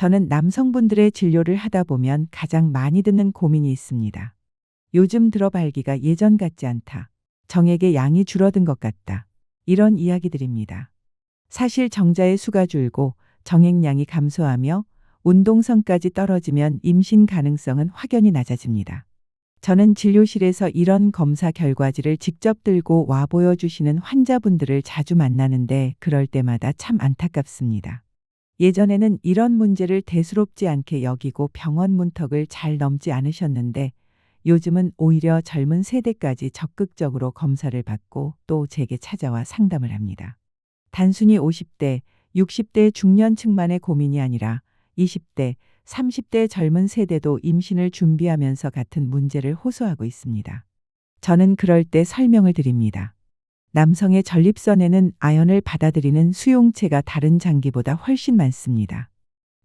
저는 남성분들의 진료를 하다 보면 가장 많이 듣는 고민이 있습니다. 요즘 들어 발기가 예전 같지 않다. 정액의 양이 줄어든 것 같다. 이런 이야기들입니다. 사실 정자의 수가 줄고 정액량이 감소하며 운동성까지 떨어지면 임신 가능성은 확연히 낮아집니다. 저는 진료실에서 이런 검사 결과지를 직접 들고 와 보여주시는 환자분들을 자주 만나는데 그럴 때마다 참 안타깝습니다. 예전에는 이런 문제를 대수롭지 않게 여기고 병원 문턱을 잘 넘지 않으셨는데 요즘은 오히려 젊은 세대까지 적극적으로 검사를 받고 또 제게 찾아와 상담을 합니다. 단순히 50대, 60대 중년층만의 고민이 아니라 20대, 30대 젊은 세대도 임신을 준비하면서 같은 문제를 호소하고 있습니다. 저는 그럴 때 설명을 드립니다. 남성의 전립선에는 아연을 받아들이는 수용체가 다른 장기보다 훨씬 많습니다.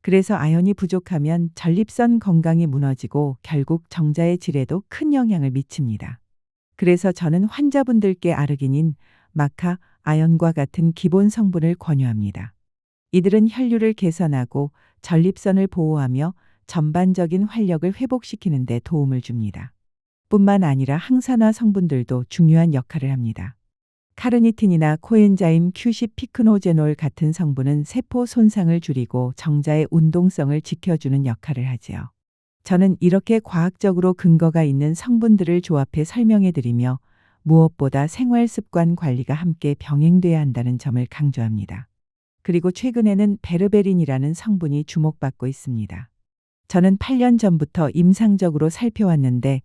그래서 아연이 부족하면 전립선 건강이 무너지고 결국 정자의 질에도 큰 영향을 미칩니다. 그래서 저는 환자분들께 아르기닌, 마카, 아연과 같은 기본 성분을 권유합니다. 이들은 혈류를 개선하고 전립선을 보호하며 전반적인 활력을 회복시키는 데 도움을 줍니다. 뿐만 아니라 항산화 성분들도 중요한 역할을 합니다. 카르니틴이나 코엔자임 Q10피크노제놀 같은 성분은 세포 손상을 줄이고 정자의 운동성을 지켜주는 역할을 하지요. 저는 이렇게 과학적으로 근거가 있는 성분들을 조합해 설명해 드리며 무엇보다 생활 습관 관리가 함께 병행돼야 한다는 점을 강조합니다. 그리고 최근에는 베르베린이라는 성분이 주목받고 있습니다. 저는 8년 전부터 임상적으로 살펴왔는데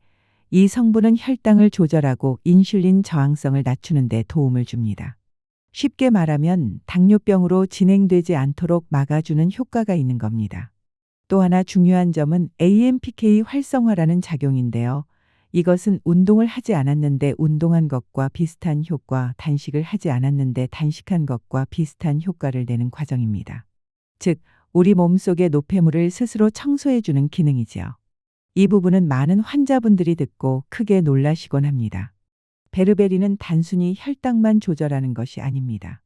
이 성분은 혈당을 조절하고 인슐린 저항성을 낮추는 데 도움을 줍니다. 쉽게 말하면 당뇨병으로 진행되지 않도록 막아주는 효과가 있는 겁니다. 또 하나 중요한 점은 AMPK 활성화라는 작용인데요. 이것은 운동을 하지 않았는데 운동한 것과 비슷한 효과, 단식을 하지 않았는데 단식한 것과 비슷한 효과를 내는 과정입니다. 즉, 우리 몸속의 노폐물을 스스로 청소해주는 기능이지요. 이 부분은 많은 환자분들이 듣고 크게 놀라시곤 합니다. 베르베린은 단순히 혈당만 조절하는 것이 아닙니다.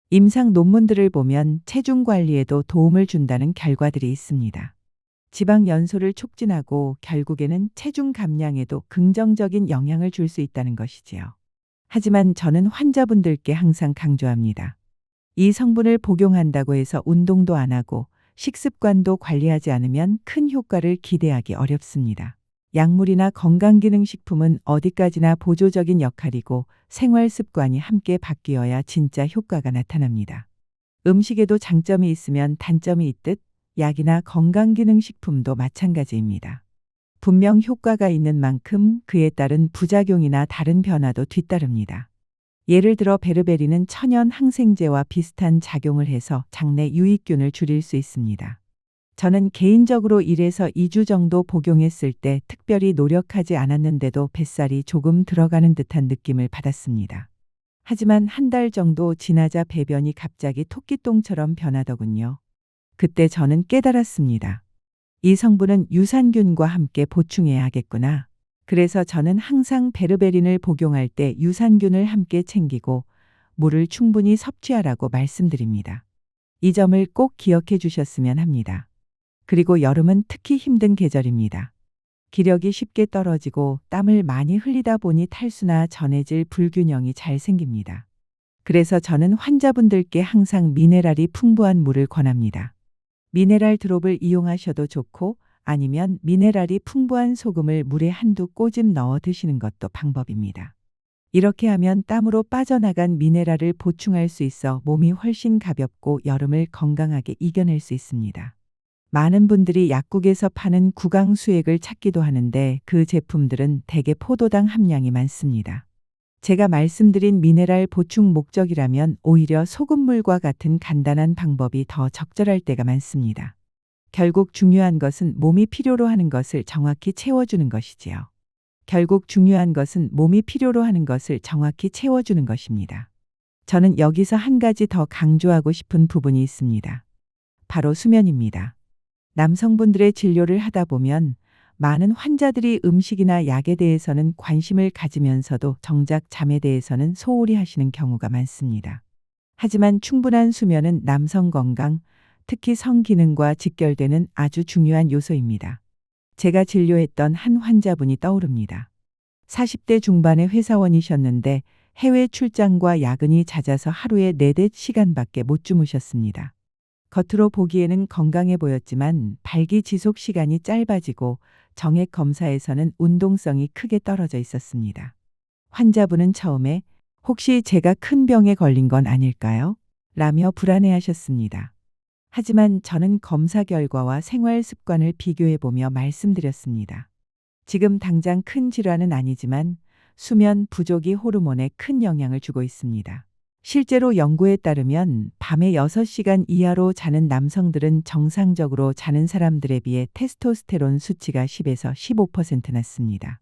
임상 논문들을 보면 체중 관리에도 도움을 준다는 결과들이 있습니다. 지방 연소를 촉진하고 결국에는 체중 감량에도 긍정적인 영향을 줄 수 있다는 것이지요. 하지만 저는 환자분들께 항상 강조합니다. 이 성분을 복용한다고 해서 운동도 안 하고 식습관도 관리하지 않으면 큰 효과를 기대하기 어렵습니다. 약물이나 건강기능식품은 어디까지나 보조적인 역할이고 생활 습관이 함께 바뀌어야 진짜 효과가 나타납니다. 음식에도 장점이 있으면 단점이 있듯 약이나 건강기능식품도 마찬가지입니다. 분명 효과가 있는 만큼 그에 따른 부작용이나 다른 변화도 뒤따릅니다. 예를 들어 베르베린은 천연 항생제와 비슷한 작용을 해서 장내 유익균을 줄일 수 있습니다. 저는 개인적으로 1에서 2주 정도 복용했을 때 특별히 노력하지 않았는데도 뱃살이 조금 들어가는 듯한 느낌을 받았습니다. 하지만 한 달 정도 지나자 배변이 갑자기 토끼똥처럼 변하더군요. 그때 저는 깨달았습니다. 이 성분은 유산균과 함께 보충해야 하겠구나. 그래서 저는 항상 베르베린을 복용할 때 유산균을 함께 챙기고 물을 충분히 섭취하라고 말씀드립니다. 이 점을 꼭 기억해 주셨으면 합니다. 그리고 여름은 특히 힘든 계절입니다. 기력이 쉽게 떨어지고 땀을 많이 흘리다 보니 탈수나 전해질 불균형이 잘 생깁니다. 그래서 저는 환자분들께 항상 미네랄이 풍부한 물을 권합니다. 미네랄 드롭을 이용하셔도 좋고 아니면 미네랄이 풍부한 소금을 물에 한두 꼬집 넣어 드시는 것도 방법입니다. 이렇게 하면 땀으로 빠져나간 미네랄을 보충할 수 있어 몸이 훨씬 가볍고 여름을 건강하게 이겨낼 수 있습니다. 많은 분들이 약국에서 파는 구강 수액을 찾기도 하는데 그 제품들은 대개 포도당 함량이 많습니다. 제가 말씀드린 미네랄 보충 목적이라면 오히려 소금물과 같은 간단한 방법이 더 적절할 때가 많습니다. 결국 중요한 것은 몸이 필요로 하는 것을 정확히 채워주는 것이지요. 결국 중요한 것은 몸이 필요로 하는 것을 정확히 채워주는 것입니다. 저는 여기서 한 가지 더 강조하고 싶은 부분이 있습니다. 바로 수면입니다. 남성분들의 진료를 하다 보면 많은 환자들이 음식이나 약에 대해서는 관심을 가지면서도 정작 잠에 대해서는 소홀히 하시는 경우가 많습니다. 하지만 충분한 수면은 남성 건강, 특히 성기능과 직결되는 아주 중요한 요소입니다. 제가 진료했던 한 환자분이 떠오릅니다. 40대 중반의 회사원이셨는데 해외 출장과 야근이 잦아서 하루에 4-5시간밖에 못 주무셨습니다. 겉으로 보기에는 건강해 보였지만 발기 지속 시간이 짧아지고 정액 검사에서는 운동성이 크게 떨어져 있었습니다. 환자분은 처음에 혹시 제가 큰 병에 걸린 건 아닐까요? 라며 불안해하셨습니다. 하지만 저는 검사 결과와 생활 습관을 비교해 보며 말씀드렸습니다. 지금 당장 큰 질환은 아니지만 수면 부족이 호르몬에 큰 영향을 주고 있습니다. 실제로 연구에 따르면 밤에 6시간 이하로 자는 남성들은 정상적으로 자는 사람들에 비해 테스토스테론 수치가 10에서 15% 낮습니다.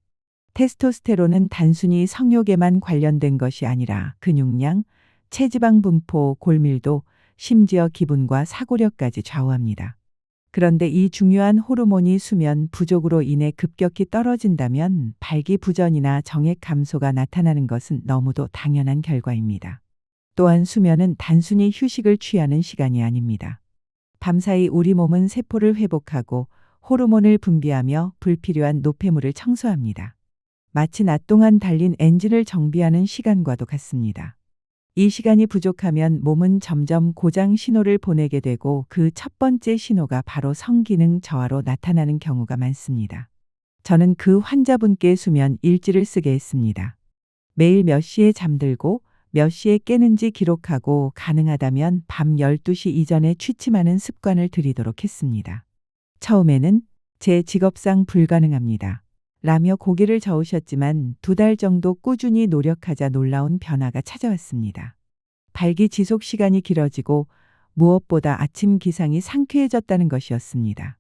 테스토스테론은 단순히 성욕에만 관련된 것이 아니라 근육량, 체지방 분포, 골밀도, 심지어 기분과 사고력까지 좌우합니다. 그런데 이 중요한 호르몬이 수면 부족으로 인해 급격히 떨어진다면 발기부전이나 정액 감소가 나타나는 것은 너무도 당연한 결과입니다. 또한 수면은 단순히 휴식을 취하는 시간이 아닙니다. 밤사이 우리 몸은 세포를 회복하고 호르몬을 분비하며 불필요한 노폐물을 청소합니다. 마치 낮 동안 달린 엔진을 정비하는 시간과도 같습니다. 이 시간이 부족하면 몸은 점점 고장 신호를 보내게 되고 그 첫 번째 신호가 바로 성기능 저하로 나타나는 경우가 많습니다. 저는 그 환자분께 수면 일지를 쓰게 했습니다. 매일 몇 시에 잠들고 몇 시에 깨는지 기록하고 가능하다면 밤 12시 이전에 취침하는 습관을 들이도록 했습니다. 처음에는 제 직업상 불가능합니다. 라며 고개를 저으셨지만 2달 정도 꾸준히 노력하자 놀라운 변화가 찾아왔습니다. 발기 지속 시간이 길어지고 무엇보다 아침 기상이 상쾌해졌다는 것이었습니다.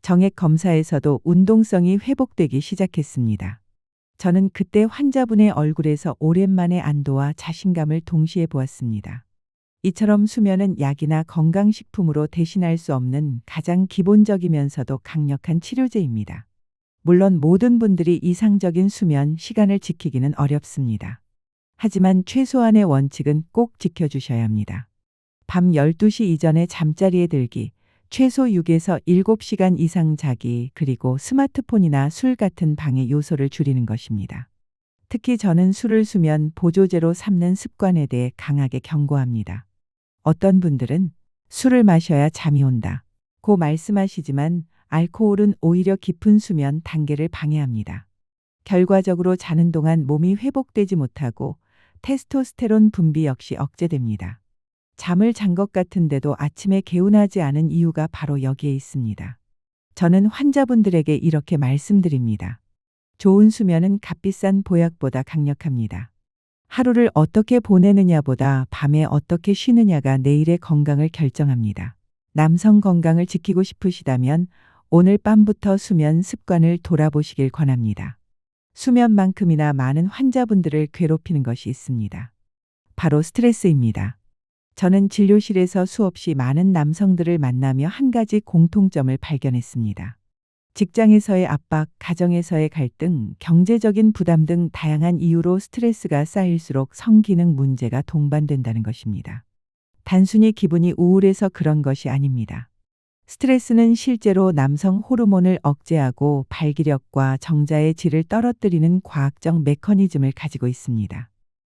정액 검사에서도 운동성이 회복되기 시작했습니다. 저는 그때 환자분의 얼굴에서 오랜만에 안도와 자신감을 동시에 보았습니다. 이처럼 수면은 약이나 건강식품으로 대신할 수 없는 가장 기본적이면서도 강력한 치료제입니다. 물론 모든 분들이 이상적인 수면 시간을 지키기는 어렵습니다. 하지만 최소한의 원칙은 꼭 지켜주셔야 합니다. 밤 12시 이전에 잠자리에 들기, 최소 6에서 7시간 이상 자기, 그리고 스마트폰이나 술 같은 방해 요소를 줄이는 것입니다. 특히 저는 술을 수면 보조제로 삼는 습관에 대해 강하게 경고합니다. 어떤 분들은 술을 마셔야 잠이 온다 고 말씀하시지만 알코올은 오히려 깊은 수면 단계를 방해합니다. 결과적으로 자는 동안 몸이 회복되지 못하고 테스토스테론 분비 역시 억제됩니다. 잠을 잔 것 같은데도 아침에 개운하지 않은 이유가 바로 여기에 있습니다. 저는 환자분들에게 이렇게 말씀드립니다. 좋은 수면은 값비싼 보약보다 강력합니다. 하루를 어떻게 보내느냐보다 밤에 어떻게 쉬느냐가 내일의 건강을 결정합니다. 남성 건강을 지키고 싶으시다면 오늘 밤부터 수면 습관을 돌아보시길 권합니다. 수면만큼이나 많은 환자분들을 괴롭히는 것이 있습니다. 바로 스트레스입니다. 저는 진료실에서 수없이 많은 남성들을 만나며 한 가지 공통점을 발견했습니다. 직장에서의 압박, 가정에서의 갈등, 경제적인 부담 등 다양한 이유로 스트레스가 쌓일수록 성기능 문제가 동반된다는 것입니다. 단순히 기분이 우울해서 그런 것이 아닙니다. 스트레스는 실제로 남성 호르몬을 억제하고 발기력과 정자의 질을 떨어뜨리는 과학적 메커니즘을 가지고 있습니다.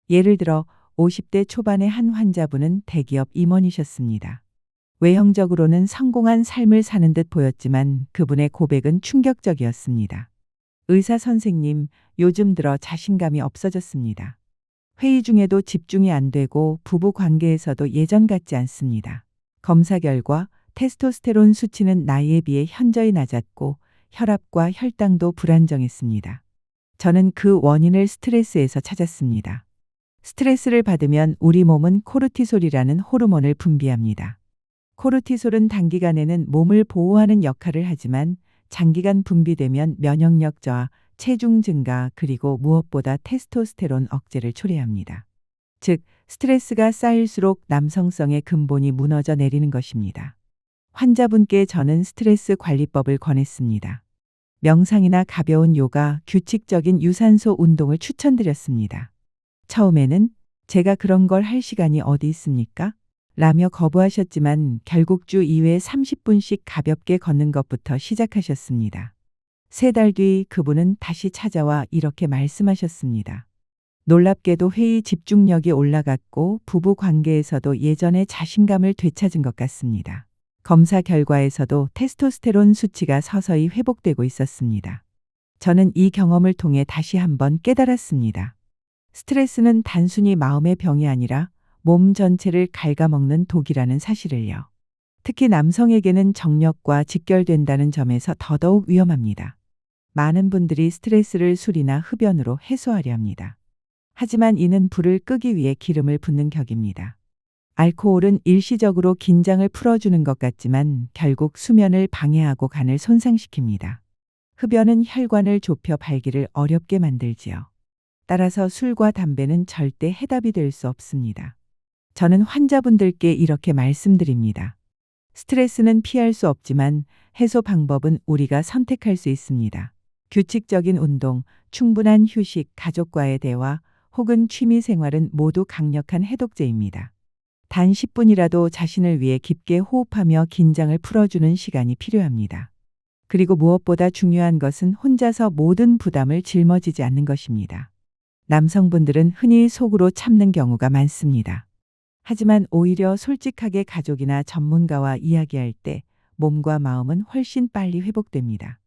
예를 들어 50대 초반의 한 환자분은 대기업 임원이셨습니다. 외형적으로는 성공한 삶을 사는 듯 보였지만 그분의 고백은 충격적이었습니다. 의사 선생님, 요즘 들어 자신감이 없어졌습니다. 회의 중에도 집중이 안 되고 부부 관계에서도 예전 같지 않습니다. 검사 결과 테스토스테론 수치는 나이에 비해 현저히 낮았고 혈압과 혈당도 불안정했습니다. 저는 그 원인을 스트레스에서 찾았습니다. 스트레스를 받으면 우리 몸은 코르티솔이라는 호르몬을 분비합니다. 코르티솔은 단기간에는 몸을 보호하는 역할을 하지만 장기간 분비되면 면역력 저하, 체중 증가, 그리고 무엇보다 테스토스테론 억제를 초래합니다. 즉, 스트레스가 쌓일수록 남성성의 근본이 무너져 내리는 것입니다. 환자분께 저는 스트레스 관리법을 권했습니다. 명상이나 가벼운 요가, 규칙적인 유산소 운동을 추천드렸습니다. 처음에는 제가 그런 걸 할 시간이 어디 있습니까? 라며 거부하셨지만 결국 주 2회 30분씩 가볍게 걷는 것부터 시작하셨습니다. 3달 뒤 그분은 다시 찾아와 이렇게 말씀하셨습니다. 놀랍게도 회의 집중력이 올라갔고 부부 관계에서도 예전의 자신감을 되찾은 것 같습니다. 검사 결과에서도 테스토스테론 수치가 서서히 회복되고 있었습니다. 저는 이 경험을 통해 다시 한번 깨달았습니다. 스트레스는 단순히 마음의 병이 아니라 몸 전체를 갉아먹는 독이라는 사실을요. 특히 남성에게는 정력과 직결된다는 점에서 더더욱 위험합니다. 많은 분들이 스트레스를 술이나 흡연으로 해소하려 합니다. 하지만 이는 불을 끄기 위해 기름을 붓는 격입니다. 알코올은 일시적으로 긴장을 풀어주는 것 같지만 결국 수면을 방해하고 간을 손상시킵니다. 흡연은 혈관을 좁혀 발기를 어렵게 만들지요. 따라서 술과 담배는 절대 해답이 될 수 없습니다. 저는 환자분들께 이렇게 말씀드립니다. 스트레스는 피할 수 없지만 해소 방법은 우리가 선택할 수 있습니다. 규칙적인 운동, 충분한 휴식, 가족과의 대화, 혹은 취미 생활은 모두 강력한 해독제입니다. 단 10분이라도 자신을 위해 깊게 호흡하며 긴장을 풀어주는 시간이 필요합니다. 그리고 무엇보다 중요한 것은 혼자서 모든 부담을 짊어지지 않는 것입니다. 남성분들은 흔히 속으로 참는 경우가 많습니다. 하지만 오히려 솔직하게 가족이나 전문가와 이야기할 때 몸과 마음은 훨씬 빨리 회복됩니다.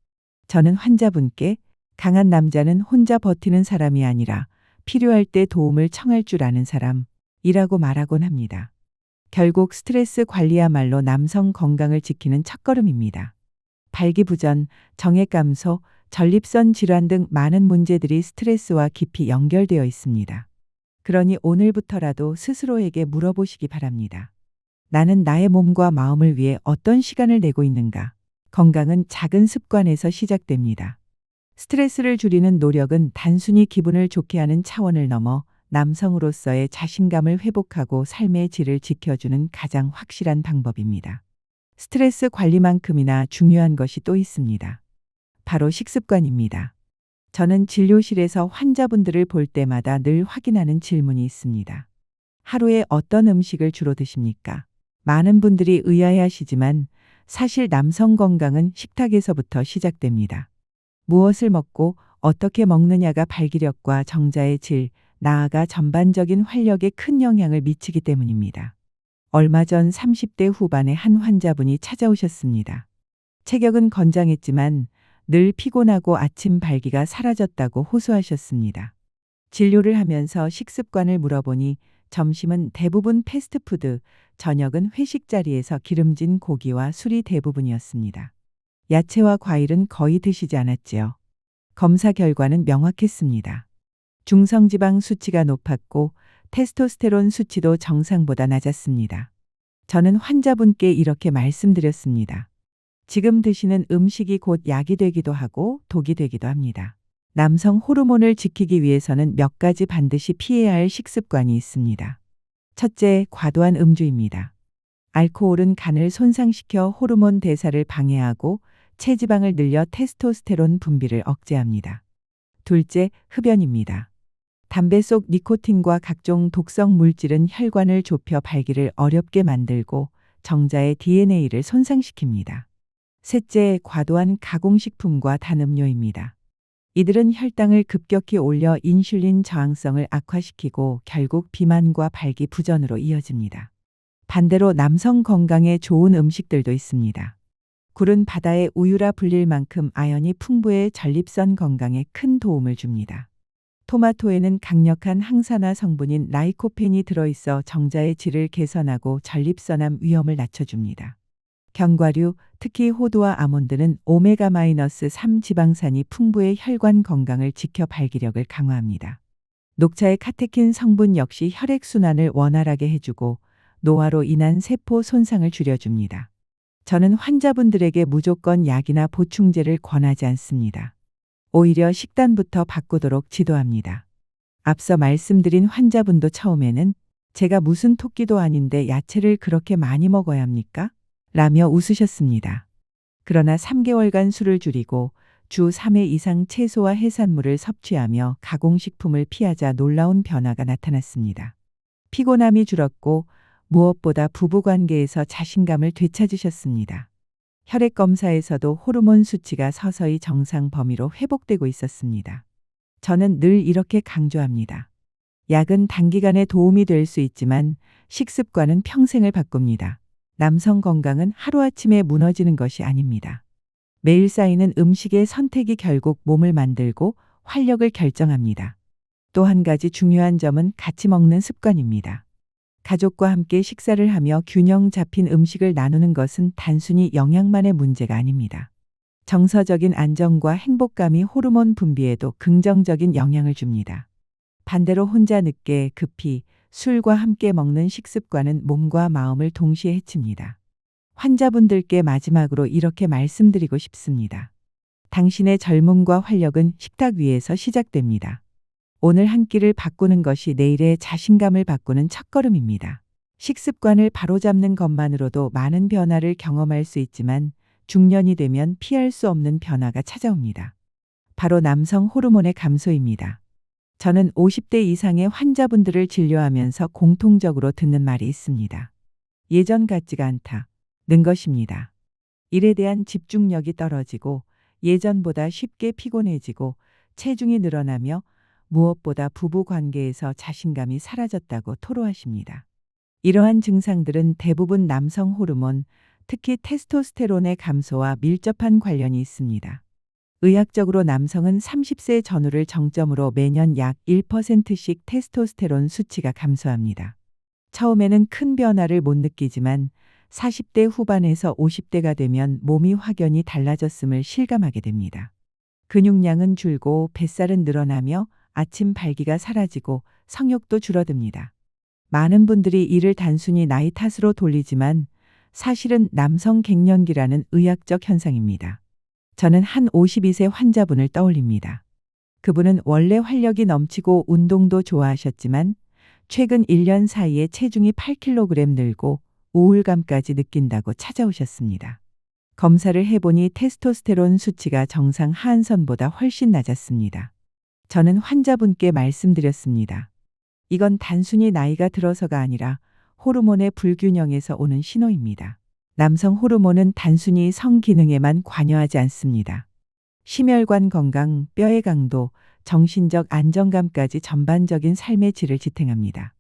저는 환자분께 강한 남자는 혼자 버티는 사람이 아니라 필요할 때 도움을 청할 줄 아는 사람이라고 말하곤 합니다. 결국 스트레스 관리야말로 남성 건강을 지키는 첫걸음입니다. 발기부전, 정액 감소, 전립선 질환 등 많은 문제들이 스트레스와 깊이 연결되어 있습니다. 그러니 오늘부터라도 스스로에게 물어보시기 바랍니다. 나는 나의 몸과 마음을 위해 어떤 시간을 내고 있는가? 건강은 작은 습관에서 시작됩니다. 스트레스를 줄이는 노력은 단순히 기분을 좋게 하는 차원을 넘어 남성으로서의 자신감을 회복하고 삶의 질을 지켜주는 가장 확실한 방법입니다. 스트레스 관리만큼이나 중요한 것이 또 있습니다. 바로 식습관입니다. 저는 진료실에서 환자분들을 볼 때마다 늘 확인하는 질문이 있습니다. 하루에 어떤 음식을 주로 드십니까? 많은 분들이 의아해하시지만 사실 남성 건강은 식탁에서부터 시작됩니다. 무엇을 먹고 어떻게 먹느냐가 발기력과 정자의 질, 나아가 전반적인 활력에 큰 영향을 미치기 때문입니다. 얼마 전 30대 후반의 한 환자분이 찾아오셨습니다. 체격은 건장했지만 늘 피곤하고 아침 발기가 사라졌다고 호소하셨습니다. 진료를 하면서 식습관을 물어보니 점심은 대부분 패스트푸드, 저녁은 회식 자리에서 기름진 고기와 술이 대부분이었습니다. 야채와 과일은 거의 드시지 않았지요. 검사 결과는 명확했습니다. 중성지방 수치가 높았고 테스토스테론 수치도 정상보다 낮았습니다. 저는 환자분께 이렇게 말씀드렸습니다. 지금 드시는 음식이 곧 약이 되기도 하고 독이 되기도 합니다. 남성 호르몬을 지키기 위해서는 몇 가지 반드시 피해야 할 식습관이 있습니다. 첫째, 과도한 음주입니다. 알코올은 간을 손상시켜 호르몬 대사를 방해하고 체지방을 늘려 테스토스테론 분비를 억제합니다. 둘째, 흡연입니다. 담배 속 니코틴과 각종 독성 물질은 혈관을 좁혀 발기를 어렵게 만들고 정자의 DNA를 손상시킵니다. 셋째, 과도한 가공식품과 단음료입니다. 이들은 혈당을 급격히 올려 인슐린 저항성을 악화시키고 결국 비만과 발기부전으로 이어집니다. 반대로 남성 건강에 좋은 음식들도 있습니다. 굴은 바다의 우유라 불릴 만큼 아연이 풍부해 전립선 건강에 큰 도움을 줍니다. 토마토에는 강력한 항산화 성분인 라이코펜이 들어있어 정자의 질을 개선하고 전립선암 위험을 낮춰줍니다. 견과류, 특히 호두와 아몬드는 오메가-3 지방산이 풍부해 혈관 건강을 지켜 발기력을 강화합니다. 녹차의 카테킨 성분 역시 혈액순환을 원활하게 해주고 노화로 인한 세포 손상을 줄여줍니다. 저는 환자분들에게 무조건 약이나 보충제를 권하지 않습니다. 오히려 식단부터 바꾸도록 지도합니다. 앞서 말씀드린 환자분도 처음에는 제가 무슨 토끼도 아닌데 야채를 그렇게 많이 먹어야 합니까? 라며 웃으셨습니다. 그러나 3개월간 술을 줄이고 주 3회 이상 채소와 해산물을 섭취하며 가공식품을 피하자 놀라운 변화가 나타났습니다. 피곤함이 줄었고 무엇보다 부부관계에서 자신감을 되찾으셨습니다. 혈액 검사에서도 호르몬 수치가 서서히 정상 범위로 회복되고 있었습니다. 저는 늘 이렇게 강조합니다. 약은 단기간에 도움이 될 수 있지만 식습관은 평생을 바꿉니다. 남성 건강은 하루아침에 무너지는 것이 아닙니다. 매일 쌓이는 음식의 선택이 결국 몸을 만들고 활력을 결정합니다. 또 한 가지 중요한 점은 같이 먹는 습관입니다. 가족과 함께 식사를 하며 균형 잡힌 음식을 나누는 것은 단순히 영양만의 문제가 아닙니다. 정서적인 안정과 행복감이 호르몬 분비에도 긍정적인 영향을 줍니다. 반대로 혼자 늦게 급히 술과 함께 먹는 식습관은 몸과 마음을 동시에 해칩니다. 환자분들께 마지막으로 이렇게 말씀드리고 싶습니다. 당신의 젊음과 활력은 식탁 위에서 시작됩니다. 오늘 한 끼를 바꾸는 것이 내일의 자신감을 바꾸는 첫걸음입니다. 식습관을 바로잡는 것만으로도 많은 변화를 경험할 수 있지만 중년이 되면 피할 수 없는 변화가 찾아옵니다. 바로 남성 호르몬의 감소입니다. 저는 50대 이상의 환자분들을 진료하면서 공통적으로 듣는 말이 있습니다. 예전 같지가 않다. 는 것입니다. 일에 대한 집중력이 떨어지고 예전보다 쉽게 피곤해지고 체중이 늘어나며 무엇보다 부부 관계에서 자신감이 사라졌다고 토로하십니다. 이러한 증상들은 대부분 남성 호르몬, 특히 테스토스테론의 감소와 밀접한 관련이 있습니다. 의학적으로 남성은 30세 전후를 정점으로 매년 약 1%씩 테스토스테론 수치가 감소합니다. 처음에는 큰 변화를 못 느끼지만 40대 후반에서 50대가 되면 몸이 확연히 달라졌음을 실감하게 됩니다. 근육량은 줄고 뱃살은 늘어나며 아침 발기가 사라지고 성욕도 줄어듭니다. 많은 분들이 이를 단순히 나이 탓으로 돌리지만 사실은 남성 갱년기라는 의학적 현상입니다. 저는 한 52세 환자분을 떠올립니다. 그분은 원래 활력이 넘치고 운동도 좋아하셨지만 최근 1년 사이에 체중이 8kg 늘고 우울감까지 느낀다고 찾아오셨습니다. 검사를 해보니 테스토스테론 수치가 정상 하한선보다 훨씬 낮았습니다. 저는 환자분께 말씀드렸습니다. 이건 단순히 나이가 들어서가 아니라 호르몬의 불균형에서 오는 신호입니다. 남성 호르몬은 단순히 성기능에만 관여하지 않습니다. 심혈관 건강, 뼈의 강도, 정신적 안정감까지 전반적인 삶의 질을 지탱합니다.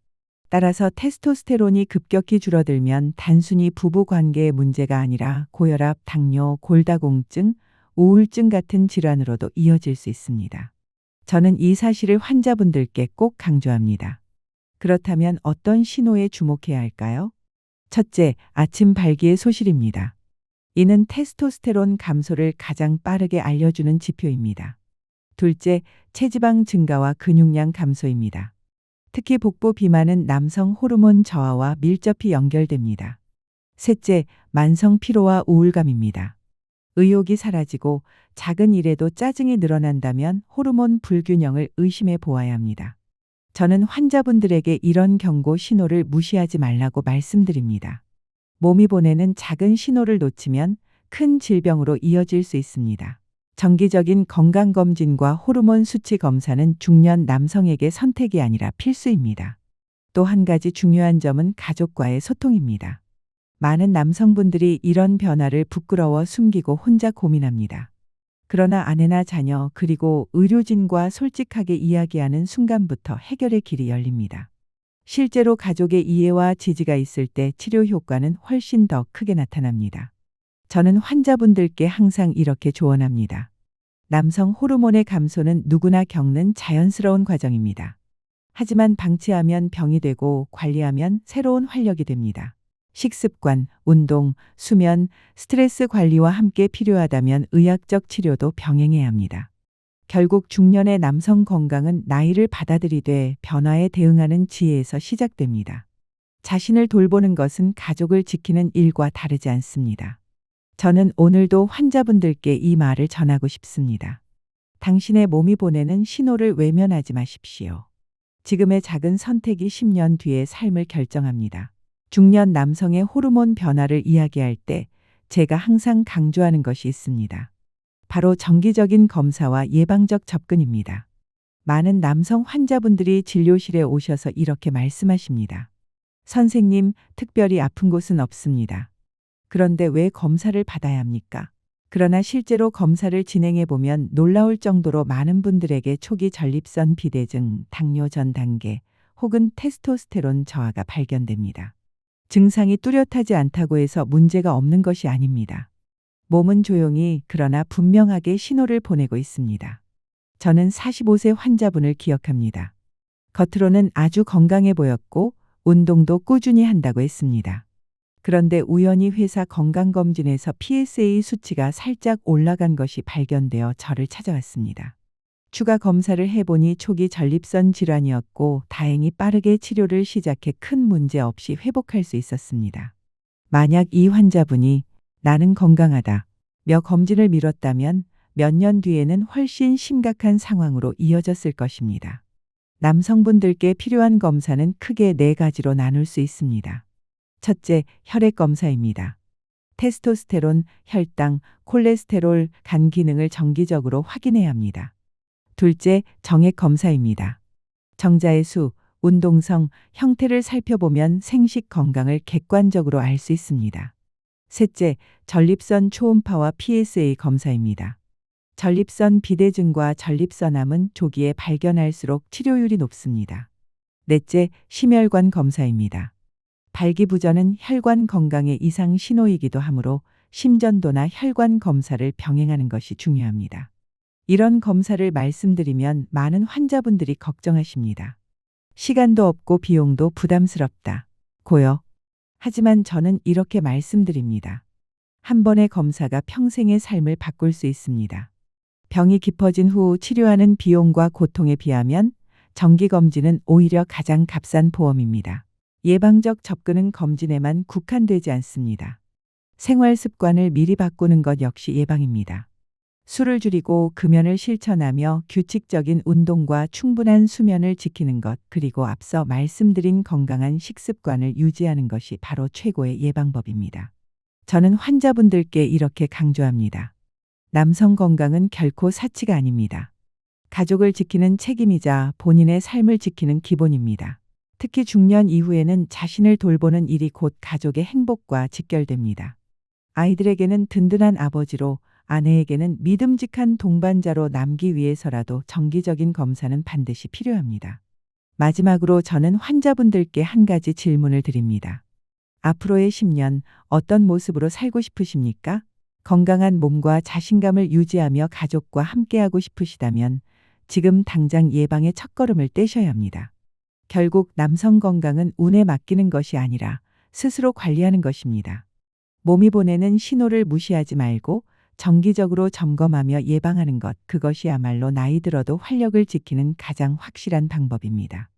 따라서 테스토스테론이 급격히 줄어들면 단순히 부부 관계의 문제가 아니라 고혈압, 당뇨, 골다공증, 우울증 같은 질환으로도 이어질 수 있습니다. 저는 이 사실을 환자분들께 꼭 강조합니다. 그렇다면 어떤 신호에 주목해야 할까요? 첫째, 아침 발기의 소실입니다. 이는 테스토스테론 감소를 가장 빠르게 알려주는 지표입니다. 둘째, 체지방 증가와 근육량 감소입니다. 특히 복부 비만은 남성 호르몬 저하와 밀접히 연결됩니다. 셋째, 만성 피로와 우울감입니다. 의욕이 사라지고 작은 일에도 짜증이 늘어난다면 호르몬 불균형을 의심해 보아야 합니다. 저는 환자분들에게 이런 경고 신호를 무시하지 말라고 말씀드립니다. 몸이 보내는 작은 신호를 놓치면 큰 질병으로 이어질 수 있습니다. 정기적인 건강검진과 호르몬 수치 검사는 중년 남성에게 선택이 아니라 필수입니다. 또 한 가지 중요한 점은 가족과의 소통입니다. 많은 남성분들이 이런 변화를 부끄러워 숨기고 혼자 고민합니다. 그러나 아내나 자녀 그리고 의료진과 솔직하게 이야기하는 순간부터 해결의 길이 열립니다. 실제로 가족의 이해와 지지가 있을 때 치료 효과는 훨씬 더 크게 나타납니다. 저는 환자분들께 항상 이렇게 조언합니다. 남성 호르몬의 감소는 누구나 겪는 자연스러운 과정입니다. 하지만 방치하면 병이 되고 관리하면 새로운 활력이 됩니다. 식습관, 운동, 수면, 스트레스 관리와 함께 필요하다면 의학적 치료도 병행해야 합니다. 결국 중년의 남성 건강은 나이를 받아들이되 변화에 대응하는 지혜에서 시작됩니다. 자신을 돌보는 것은 가족을 지키는 일과 다르지 않습니다. 저는 오늘도 환자분들께 이 말을 전하고 싶습니다. 당신의 몸이 보내는 신호를 외면하지 마십시오. 지금의 작은 선택이 10년 뒤의 삶을 결정합니다. 중년 남성의 호르몬 변화를 이야기할 때 제가 항상 강조하는 것이 있습니다. 바로 정기적인 검사와 예방적 접근입니다. 많은 남성 환자분들이 진료실에 오셔서 이렇게 말씀하십니다. 선생님, 특별히 아픈 곳은 없습니다. 그런데 왜 검사를 받아야 합니까? 그러나 실제로 검사를 진행해 보면 놀라울 정도로 많은 분들에게 초기 전립선 비대증, 당뇨 전 단계 혹은 테스토스테론 저하가 발견됩니다. 증상이 뚜렷하지 않다고 해서 문제가 없는 것이 아닙니다. 몸은 조용히 그러나 분명하게 신호를 보내고 있습니다. 저는 45세 환자분을 기억합니다. 겉으로는 아주 건강해 보였고 운동도 꾸준히 한다고 했습니다. 그런데 우연히 회사 건강검진에서 PSA 수치가 살짝 올라간 것이 발견되어 저를 찾아왔습니다. 추가 검사를 해보니 초기 전립선 질환이었고 다행히 빠르게 치료를 시작해 큰 문제 없이 회복할 수 있었습니다. 만약 이 환자분이 나는 건강하다 며 검진을 미뤘다면 몇 년 뒤에는 훨씬 심각한 상황으로 이어졌을 것입니다. 남성분들께 필요한 검사는 크게 4가지로 나눌 수 있습니다. 첫째, 혈액 검사입니다. 테스토스테론, 혈당, 콜레스테롤, 간 기능을 정기적으로 확인해야 합니다. 둘째, 정액 검사입니다. 정자의 수, 운동성, 형태를 살펴보면 생식 건강을 객관적으로 알 수 있습니다. 셋째, 전립선 초음파와 PSA 검사입니다. 전립선 비대증과 전립선암은 조기에 발견할수록 치료율이 높습니다. 넷째, 심혈관 검사입니다. 발기부전은 혈관 건강의 이상 신호이기도 하므로 심전도나 혈관 검사를 병행하는 것이 중요합니다. 이런 검사를 말씀드리면 많은 환자분들이 걱정하십니다. 시간도 없고 비용도 부담스럽다. 고요. 하지만 저는 이렇게 말씀드립니다. 한 번의 검사가 평생의 삶을 바꿀 수 있습니다. 병이 깊어진 후 치료하는 비용과 고통에 비하면 정기검진은 오히려 가장 값싼 보험입니다. 예방적 접근은 검진에만 국한되지 않습니다. 생활 습관을 미리 바꾸는 것 역시 예방입니다. 술을 줄이고 금연을 실천하며 규칙적인 운동과 충분한 수면을 지키는 것, 그리고 앞서 말씀드린 건강한 식습관을 유지하는 것이 바로 최고의 예방법입니다. 저는 환자분들께 이렇게 강조합니다. 남성 건강은 결코 사치가 아닙니다. 가족을 지키는 책임이자 본인의 삶을 지키는 기본입니다. 특히 중년 이후에는 자신을 돌보는 일이 곧 가족의 행복과 직결됩니다. 아이들에게는 든든한 아버지로, 아내에게는 믿음직한 동반자로 남기 위해서라도 정기적인 검사는 반드시 필요합니다. 마지막으로 저는 환자분들께 한 가지 질문을 드립니다. 앞으로의 10년 어떤 모습으로 살고 싶으십니까? 건강한 몸과 자신감을 유지하며 가족과 함께하고 싶으시다면 지금 당장 예방의 첫걸음을 떼셔야 합니다. 결국 남성 건강은 운에 맡기는 것이 아니라 스스로 관리하는 것입니다. 몸이 보내는 신호를 무시하지 말고 정기적으로 점검하며 예방하는 것, 그것이야말로 나이 들어도 활력을 지키는 가장 확실한 방법입니다.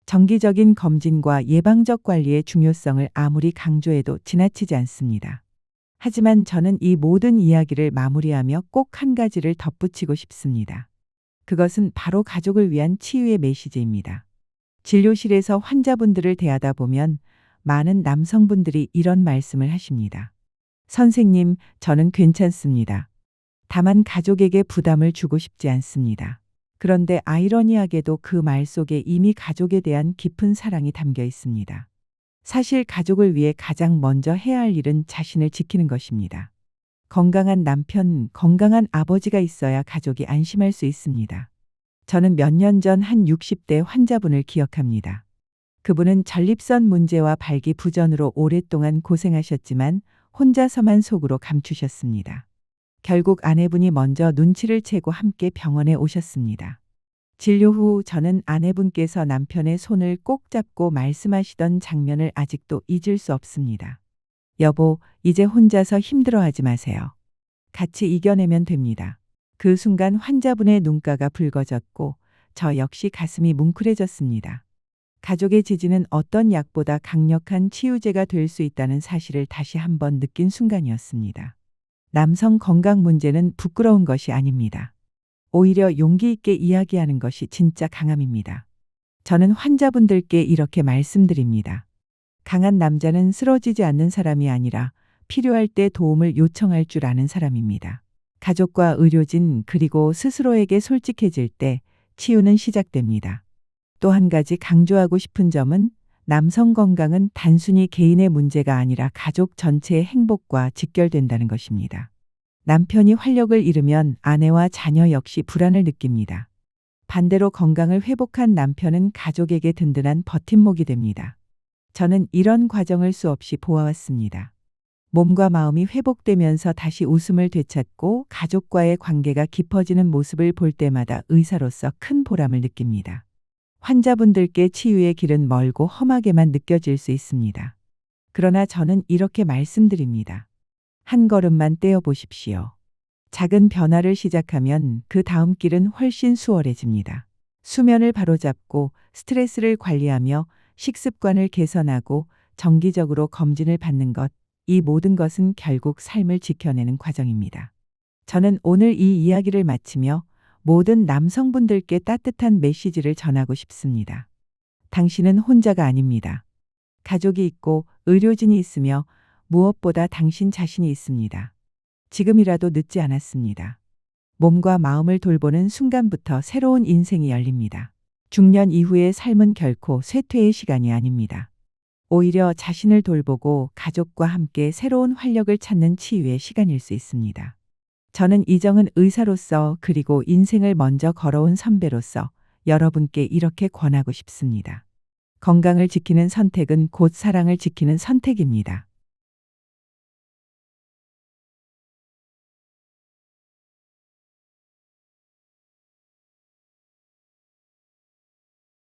정기적인 검진과 예방적 관리의 중요성을 아무리 강조해도 지나치지 않습니다. 하지만 저는 이 모든 이야기를 마무리하며 꼭 한 가지를 덧붙이고 싶습니다. 그것은 바로 가족을 위한 치유의 메시지입니다. 진료실에서 환자분들을 대하다 보면 많은 남성분들이 이런 말씀을 하십니다. 선생님, 저는 괜찮습니다. 다만 가족에게 부담을 주고 싶지 않습니다. 그런데 아이러니하게도 그 말 속에 이미 가족에 대한 깊은 사랑이 담겨 있습니다. 사실 가족을 위해 가장 먼저 해야 할 일은 자신을 지키는 것입니다. 건강한 남편, 건강한 아버지가 있어야 가족이 안심할 수 있습니다. 저는 몇 년 전 한 60대 환자분을 기억합니다. 그분은 전립선 문제와 발기부전으로 오랫동안 고생하셨지만 혼자서만 속으로 감추셨습니다. 결국 아내분이 먼저 눈치를 채고 함께 병원에 오셨습니다. 진료 후 저는 아내분께서 남편의 손을 꼭 잡고 말씀하시던 장면을 아직도 잊을 수 없습니다. 여보, 이제 혼자서 힘들어하지 마세요. 같이 이겨내면 됩니다. 그 순간 환자분의 눈가가 붉어졌고 저 역시 가슴이 뭉클해졌습니다. 가족의 지지는 어떤 약보다 강력한 치유제가 될 수 있다는 사실을 다시 한번 느낀 순간이었습니다. 남성 건강 문제는 부끄러운 것이 아닙니다. 오히려 용기 있게 이야기하는 것이 진짜 강함입니다. 저는 환자분들께 이렇게 말씀드립니다. 강한 남자는 쓰러지지 않는 사람이 아니라 필요할 때 도움을 요청할 줄 아는 사람입니다. 가족과 의료진 그리고 스스로에게 솔직해질 때 치유는 시작됩니다. 또 한 가지 강조하고 싶은 점은 남성 건강은 단순히 개인의 문제가 아니라 가족 전체의 행복과 직결된다는 것입니다. 남편이 활력을 잃으면 아내와 자녀 역시 불안을 느낍니다. 반대로 건강을 회복한 남편은 가족에게 든든한 버팀목이 됩니다. 저는 이런 과정을 수없이 보아왔습니다. 몸과 마음이 회복되면서 다시 웃음을 되찾고 가족과의 관계가 깊어지는 모습을 볼 때마다 의사로서 큰 보람을 느낍니다. 환자분들께 치유의 길은 멀고 험하게만 느껴질 수 있습니다. 그러나 저는 이렇게 말씀드립니다. 한 걸음만 떼어 보십시오. 작은 변화를 시작하면 그 다음 길은 훨씬 수월해집니다. 수면을 바로잡고 스트레스를 관리하며 식습관을 개선하고 정기적으로 검진을 받는 것, 이 모든 것은 결국 삶을 지켜내는 과정입니다. 저는 오늘 이 이야기를 마치며 모든 남성분들께 따뜻한 메시지를 전하고 싶습니다. 당신은 혼자가 아닙니다. 가족이 있고 의료진이 있으며 무엇보다 당신 자신이 있습니다. 지금이라도 늦지 않았습니다. 몸과 마음을 돌보는 순간부터 새로운 인생이 열립니다. 중년 이후의 삶은 결코 쇠퇴의 시간이 아닙니다. 오히려 자신을 돌보고 가족과 함께 새로운 활력을 찾는 치유의 시간일 수 있습니다. 저는 이정은 의사로서 그리고 인생을 먼저 걸어온 선배로서 여러분께 이렇게 권하고 싶습니다. 건강을 지키는 선택은 곧 사랑을 지키는 선택입니다.